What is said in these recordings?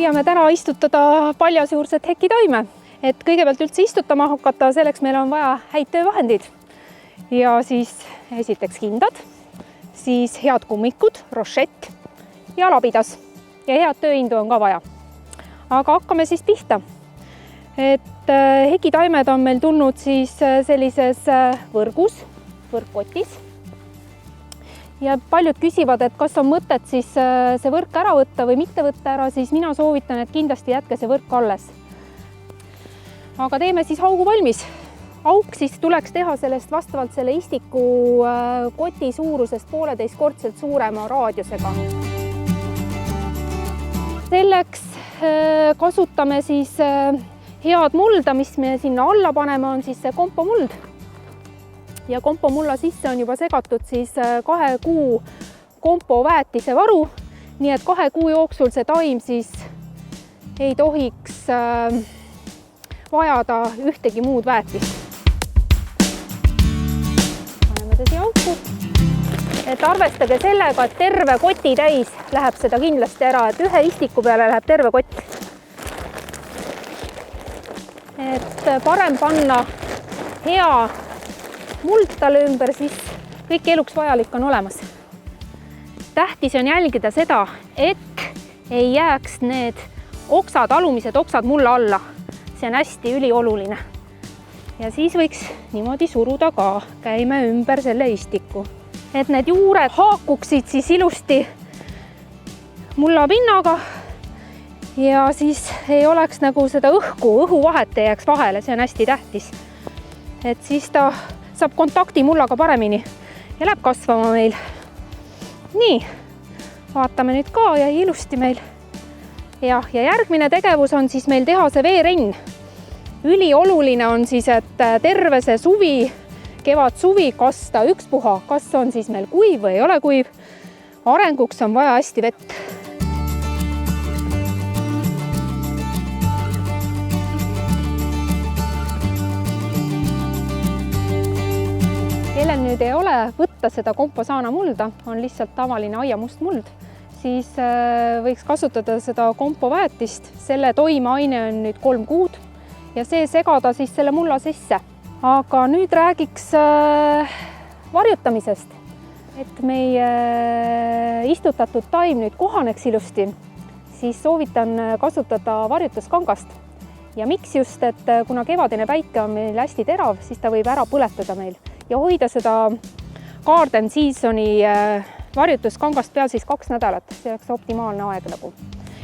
püüame täna istutada paljasjuurset hekitaime. Et kõigepealt üldse istutama hakata, selleks meil on vaja häid töövahendid. Ja siis esiteks kindad, siis head kummikud, rošett ja labidas. Ja head tööindu on ka vaja. Aga hakkame siis pihta. Et hekitaimed on meil tulnud siis sellises võrgus, võrkkotis. Ja paljud küsivad, et kas on mõtet siis see võrk ära võtta või mitte võtta ära, siis mina soovitan, et kindlasti jätke see võrk alles. Aga teeme siis augu valmis. Auk siis tuleks teha sellest vastavalt selle istiku koti suurusest 1,5-kordselt suurema raadiusega. Selleks kasutame siis head mulda, mis me sinna alla paneme, on siis see kompomuld. Ja kompomulla sisse on juba segatud siis 2 kuu kompoväetise varu, nii et 2 kuu jooksul see taim siis ei tohiks vajada ühtegi muud väetist. Paneme ta siia auku. Et arvestage sellega, et terve koti täis läheb seda kindlasti ära, et ühe istiku peale läheb terve kott. Et parem panna hea muld talle ümber, siis kõik eluks vajalik on olemas. Tähtis on jälgida seda, et ei jääks need oksad, alumised oksad mulla alla. See on hästi ülioluline. Ja siis võiks niimoodi suruda ka, käime ümber selle istiku. Et need juured haakuksid siis ilusti mulla pinnaga ja siis ei oleks nagu seda õhu vahet ei jääks vahele, see on hästi tähtis. Et siis ta saab kontakti mullaga paremini ja läheb kasvama meil. Nii, vaatame nüüd ka ja ilusti meil. Ja järgmine tegevus on siis meil teha see veerenn. Ülioluline on siis, et terve see suvi, kevad-suvi kasta ükspuha, kas on siis meil kuiv või ei ole kuiv. Arenguks on vaja hästi vett. Kellel nüüd ei ole võtta seda komposaana mulda, on lihtsalt tavaline aiamust muld, siis võiks kasutada seda kompoväetist. Selle toimeaine on nüüd 3 kuud ja see segada siis selle mulla sisse. Aga nüüd räägiks varjutamisest. Et meie istutatud taim nüüd kohaneks ilusti, siis soovitan kasutada varjutuskangast. Ja miks just, et kuna kevadine päike on meil hästi terav, siis ta võib ära põletada meil. Ja hoida seda Garden Seasoni varjutuskangast peal siis 2 nädalat. See oleks optimaalne aeg nagu.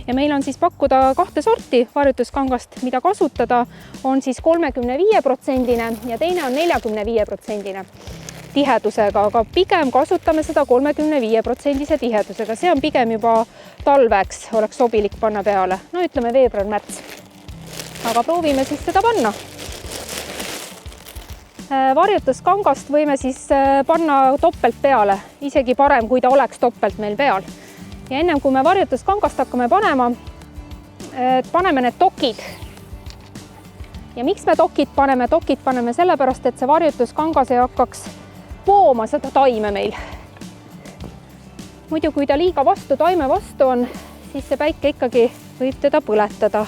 Ja meil on siis pakkuda 2 sorti varjutuskangast, mida kasutada on siis 35% ja teine on 45% tihedusega, aga pigem kasutame seda 35% tihedusega. See on pigem juba talveks, oleks sobilik panna peale. No ütleme veebruar-märts. Aga proovime siis seda panna. Varjutuskangast võime siis panna toppelt peale, isegi parem, kui ta oleks toppelt meil peal. Ja ennem kui me varjutuskangast hakkame panema, paneme need dokid. Ja miks me dokid paneme? Dokid paneme sellepärast, et see varjutuskangas ei hakkaks vooma seda taime meil. Muidu kui ta liiga taime vastu on, siis see päike ikkagi võib teda põletada.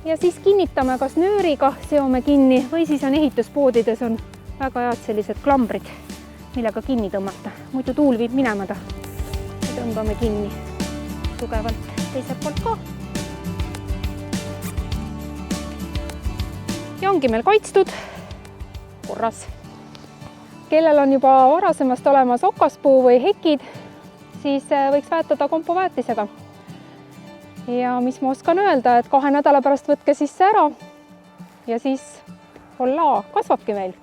Ja siis kinnitame kas nööriga, seome kinni või siis on ehituspoodides on väga head sellised klambrid, millega kinni tõmmata. Muidu tuul viib minema ta. Ja tõmbame kinni tugevalt teiselt poolt ka. Ja ongi meil kaitstud korras. Kellel on juba varasemast olemas okaspuu või hekid, siis võiks väetada kompoväetisega. Ja mis ma oskan öelda, et 2 nädala pärast võtke siis see ära ja siis olla kasvabki meil.